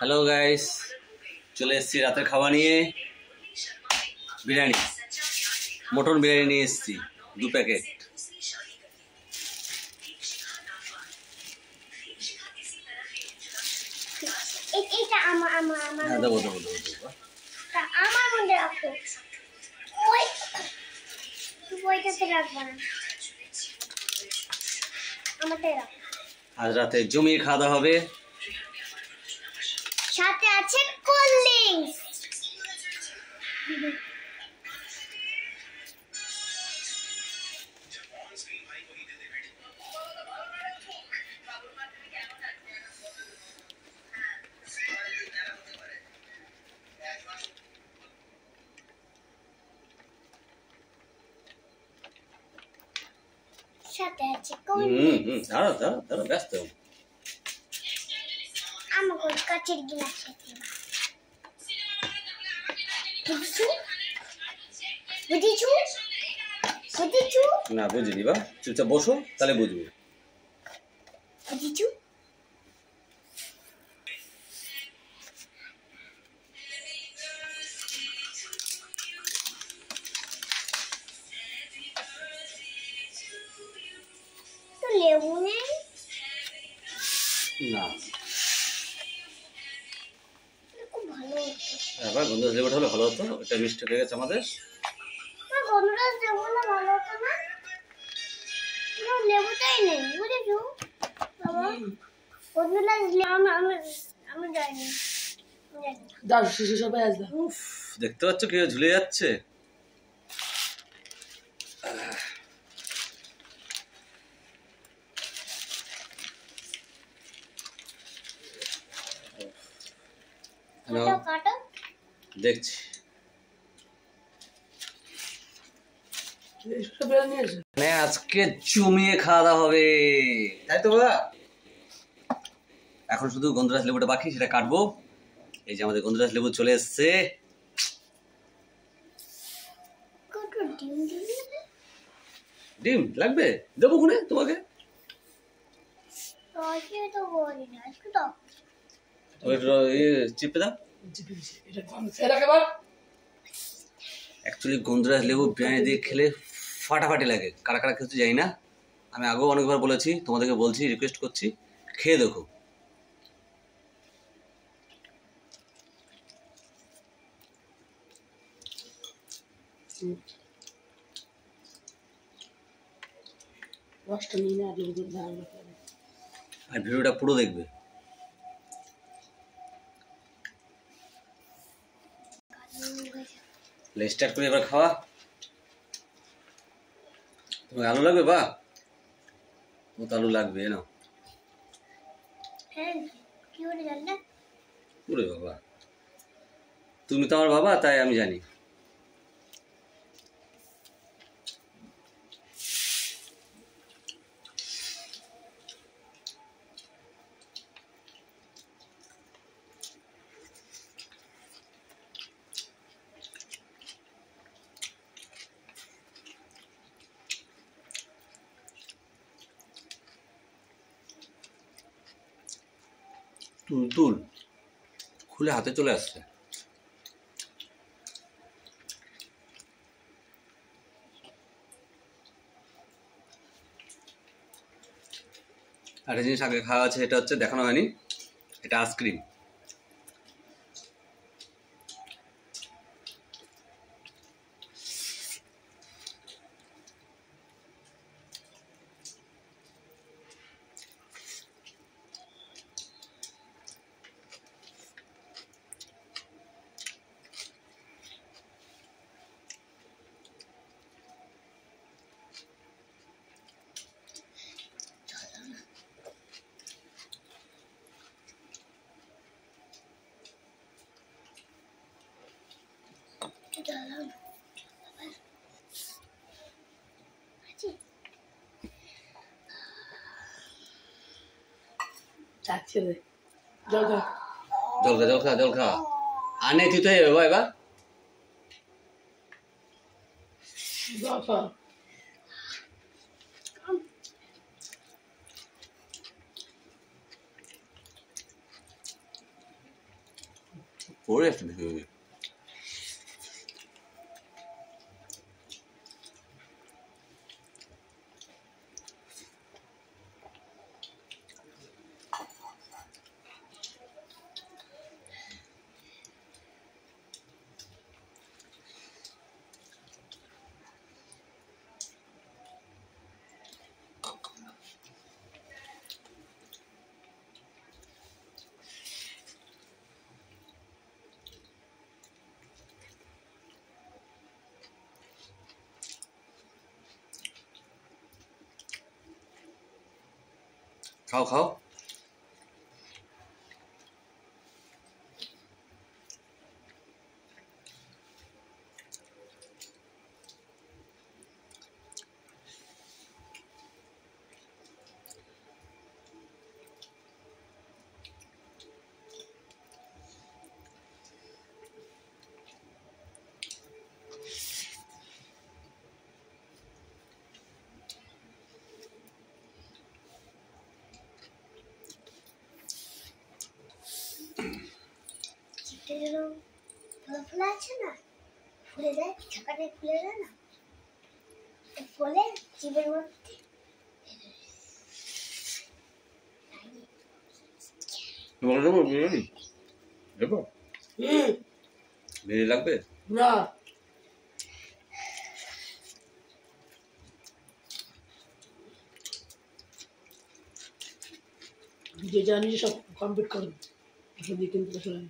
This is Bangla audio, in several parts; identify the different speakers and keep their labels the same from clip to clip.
Speaker 1: হ্যালো গাইস, চলে এসেছি রাতের খাওয়া নিয়ে। বিরিয়ানি, মটন বিরিয়ানি নিয়ে এসেছি 2 প্যাকেট।
Speaker 2: এটা আমার
Speaker 1: হ্যাঁ, দেবো।
Speaker 2: আমার মধ্যে রাখো। ওইটাতে রাখবো না, আমারটাই রাখো।
Speaker 1: আজ রাতে জমিয়ে খাওয়া দাওয়া হবে।
Speaker 2: সাথে আছে কোল্ড ড্রিঙ্কস। সাথে আছে কোল্ড ড্রিঙ্কস।
Speaker 1: দাঁড়া ব্যস্ত।
Speaker 2: আমার কাচের গ্লাস আছে। বুঝিছু?
Speaker 1: না বুঝিনি বা, চুপচাপ বসো তাহলে বুঝবো।
Speaker 2: বুঝিছু? তো লেবু নেই
Speaker 1: না,
Speaker 2: খুব ভালো হতো।
Speaker 1: এবার গন্ধরাজ লেবুটা হলে ভালো হতো। এটা মিষ্টি হয়ে গেছে আমাদের।
Speaker 2: গন্ধরাজ লেবুটা ভালো হতো না? লেবুটাই নেই, বুঝেছো বাবা? গন্ধরাজ আমি জানি।
Speaker 3: দাও শিশু সবাই আসবে।
Speaker 1: উফ, দেখতে পাচ্ছ কি ঝুলে যাচ্ছে।
Speaker 2: কাটো
Speaker 1: দেখছি। আজকে জমিয়ে খাওয়া দাওয়া হবে, তাই তো বাবা? এখন শুধু গন্ধরাজ লেবুটা বাকি, সেটা কাটবো। এই যে আমাদের গন্ধরাজ লেবু চলে এসছে। ডিম লাগবে, দেবো খুনে তোমাকে। চিপে দাও। অ্যাকচুয়ালি গন্ধরাজ লেবু বিরিয়ানি দিয়ে খেলে ফাটাফাটি লাগে। কারা কারা খেতে যাই না, আমি আগেও অনেকবার বলেছি, তোমাদেরকে বলছি, রিকোয়েস্ট করছি, খেয়ে দেখো। আর ভিডিওটা পুরো দেখবে। স্টার্ট করে এবার খাওয়া। তোমার আলু লাগবে বা? ও তো আলু লাগবে না। ওরে বাবা, তুমি তো আমার বাবা, তাই আমি জানি। তুল খুলে হাতে চলে আসছে। একটা জিনিস আগে খাওয়া আছে, এটা হচ্ছে দেখানো হয়নি, এটা আইসক্রিম। জল খা। আনে তুই তো এবার পড়ে আসছে দেখি খাও খাও
Speaker 2: চিপটে যেন ফল ফুলে আছে না, ফুলে যায়, ছাকাটা ফুলে যায় না, ফলে চিপের মধ্যে
Speaker 1: দেবো বিরিয়ানি লাগবে
Speaker 3: না যে জানি সব কমপ্লিট করুন যদি কিন্তু আসলে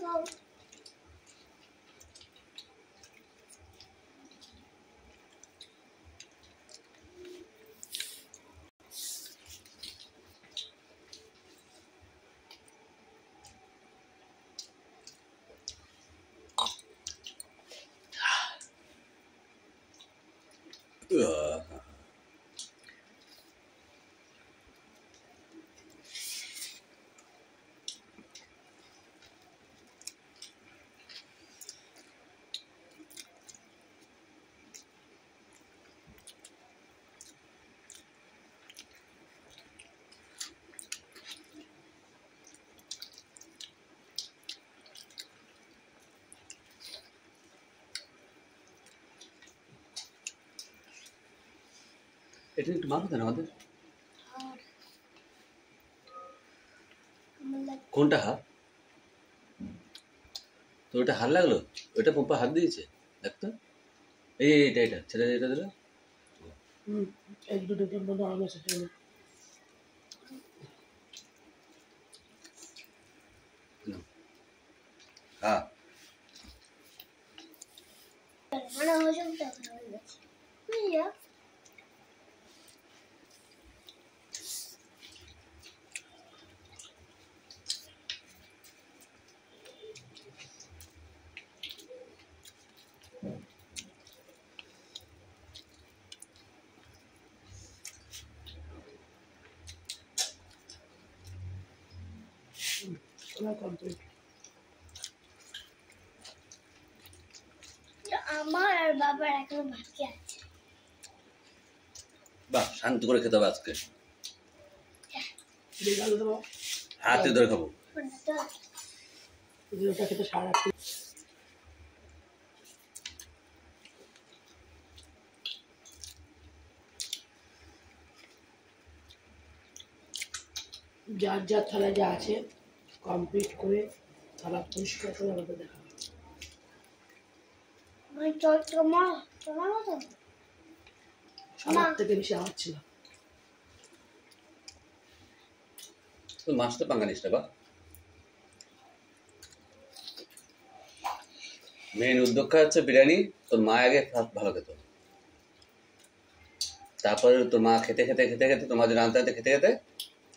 Speaker 2: খাও।
Speaker 1: এটা একটু মাখো দেন আমাদের
Speaker 2: আর আমার লাগে
Speaker 1: কোনটা হাত তো ওটা হাত লাগলো ওটা পম্পা হাত দিয়েছে দেখতো এইটা এটা ছেড়ে এটা দিল
Speaker 3: এক দুটো মধ্যে আরাম আছে
Speaker 1: হ্যাঁ
Speaker 2: মানে হজমটা ভালো গেছে, বুঝলি?
Speaker 3: কমপ্লিট
Speaker 2: আমার আর বাবার এখনো বাকি আছে।
Speaker 1: বাহ শান্তি করে খেতে হবে আজকে
Speaker 3: গেল দেবো
Speaker 1: হাতে ধরে খাবো
Speaker 3: ওটা খেতে সারা রাত্রি যার যার থালা যা আছে কমপ্লিট করে থালা পরিষ্কার করে আমাদের দেখা
Speaker 2: মানে চল তোমার তোমার মতো
Speaker 3: সবার থেকে বেশি আমার ছিল
Speaker 1: তো মাছ তো পাঙ্গা নিস না বা মেন উদ্যোগটা হচ্ছে বিরিয়ানি তোর মা আগে ভালো খেত তারপরে তোর মা খেতে খেতে খেতে খেতে তোমার জন্য আনতে আনতে খেতে খেতে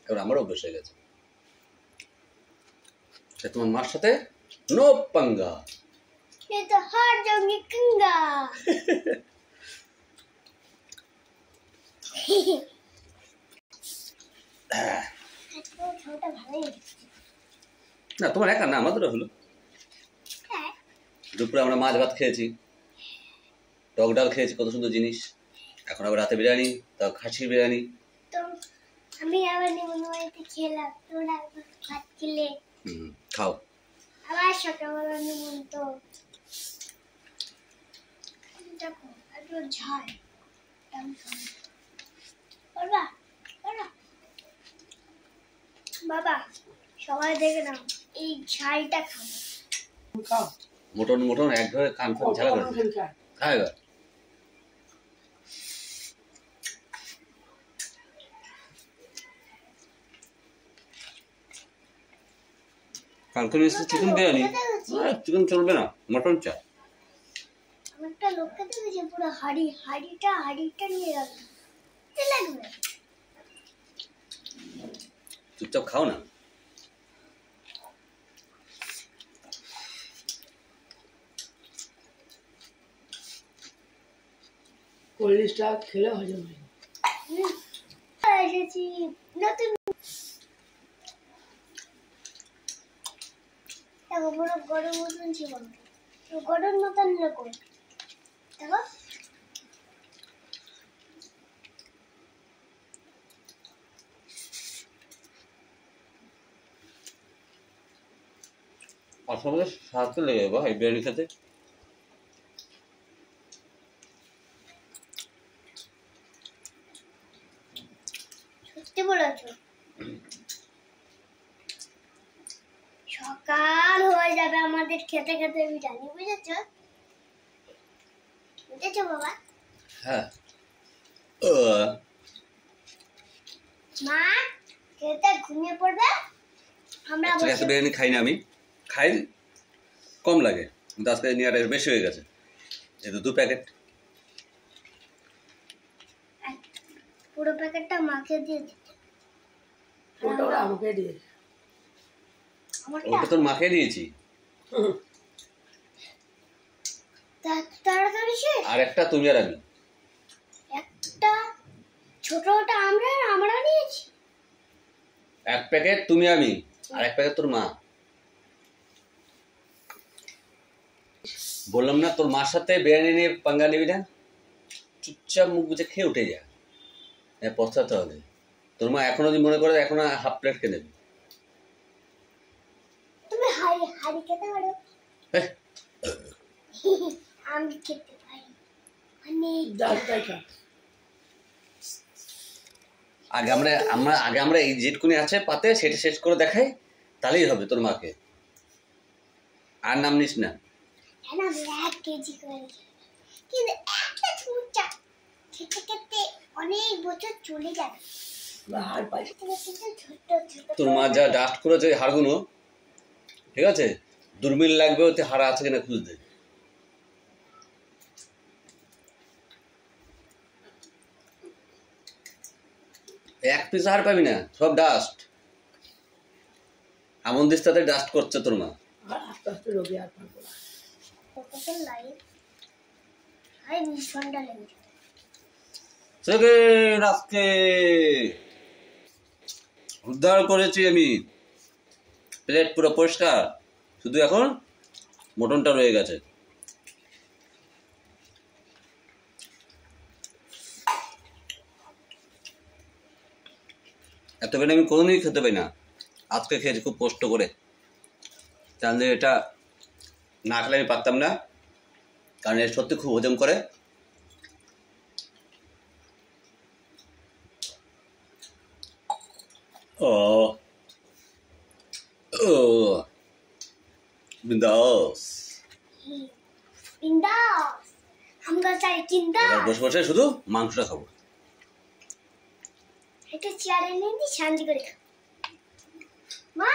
Speaker 1: এবার আমারও অভ্যেস হয়ে গেছে তোমার মার সাথে নো পাঙ্গা
Speaker 2: ये तो हर जगह कंगा छोटा भाई
Speaker 1: না তোমার একা না আমাদেরও হলো দুপুরে আমরা মাছ ভাত খেয়েছি টক ডাল খেয়েছি কত সুন্দর জিনিস এখন আবার রাতে বিরিয়ানি তাও খাসির বিরিয়ানি
Speaker 2: तो আমি আবার নিমন্ত্রণ খেলাম, তোরা ভাত খেলে
Speaker 1: খাও।
Speaker 2: আবার সকালবেলা নিমন্ত্রণ। দেখো একটু ঝাল বাবা, বাবা সবাই দেখে নাও, এই ঝালটা খাবো।
Speaker 3: খাও
Speaker 1: মটন মটন একবারে কান ফান ঝালা করে খাও এবার। কালকে নিশ্চয় চিকেন বিরিয়ানি, চিকেন চলবে না, মটন চা।
Speaker 2: একটা লোককে দেখেছি পুরো হাড়িটা নিয়ে গেল, লাগবে।
Speaker 1: চুপচাপ খাও না।
Speaker 3: কোল্ডিসটা খেলে হজম হয়।
Speaker 2: এসেছি নতুন, দেখো পুরো গরম মতন ছিল, গরম মতন এরকম দেখো।
Speaker 1: আসলে স্বাদ লেগে যাবো এই বিরিয়ানি খেতে।
Speaker 2: সত্যি বলেছ, সকাল হয়ে যাবে আমাদের খেতে খেতে বিরিয়ানি, বুঝেছো বাবা?
Speaker 1: হ্যাঁ
Speaker 2: মা খেতে ঘুমিয়ে পড়বে, আমরা
Speaker 1: এত বিরিয়ানি খাই না, আমি খাই কম লাগে, কিন্তু আজকে নেওয়াটা বেশি হয়ে গেছে, যেহেতু 2 প্যাকেট।
Speaker 2: পুরো প্যাকেটটা মাকে দিয়ে দিতে,
Speaker 3: ওটা আমাকে দিয়ে
Speaker 1: ওটা তোর মাকে দিয়েছি।
Speaker 2: তাড়াতাড়ি শেষ।
Speaker 1: আর একটা তুমি আর আমি।
Speaker 2: একটা ছোটটা আমরা নিয়েছি।
Speaker 1: 1 প্যাকেট তুমি আমি, আর 1 প্যাকেট তোর মা। বললাম না তোর মার সাথে বিরিয়ানি নিয়ে পাঙ্গা নিবি না, চুপচাপ মুখ বুঝে খেয়ে উঠে যা, পস্তাতে হবে। তোর মা এখনো যদি মনে করে এখনো হাফ প্লেট খেয়ে নেবে।
Speaker 2: তুমি হাড়ি খেতে পারো, আমি খেতে পারি অনেক।
Speaker 1: আগে আমরা এই যেটুকুনি আছে পাতে সেটা শেষ করে দেখাই, তাহলেই হবে তোর মাকে। আর নাম নিস না।
Speaker 2: আমি 1 কেজি করে, কিন্তু একটা চুমচা খেতে খেতে অনেক বছর চলে যাবে।
Speaker 1: তোর মা যা ডাস্ট করেছে হাড়গুলো, ঠিক আছে, দুর্মিল লাগবে ওতে হাড় আছে কিনা খুঁজতে। এক পিস হাড় পাবি না, সব ডাস্ট। এমন দিস্তাতে ডাস্ট করছে তোর মা।
Speaker 3: আস্তে আস্তে রোগী আর পারবো না।
Speaker 1: আজকে উদ্ধার করেছি আমি, প্লেট পুরো পরিষ্কার, শুধু এখন মটনটা রয়ে গেছে। এত বেলা আমি কোনোদিনই খেতে পাই না, আজকে খেয়েছি খুব কষ্ট করে। তাহলে এটা না খেলে আমি পারতাম না, কারণ এর সত্যি খুব হজম করে। ও ও বিন্দাস
Speaker 2: বিন্দাস, আমরা চাই চিন্তা।
Speaker 1: বসে বসে শুধু মাংসটা খাবো।
Speaker 2: একটা চেয়ারে নিয়ে শান্তি করে খাবো। মা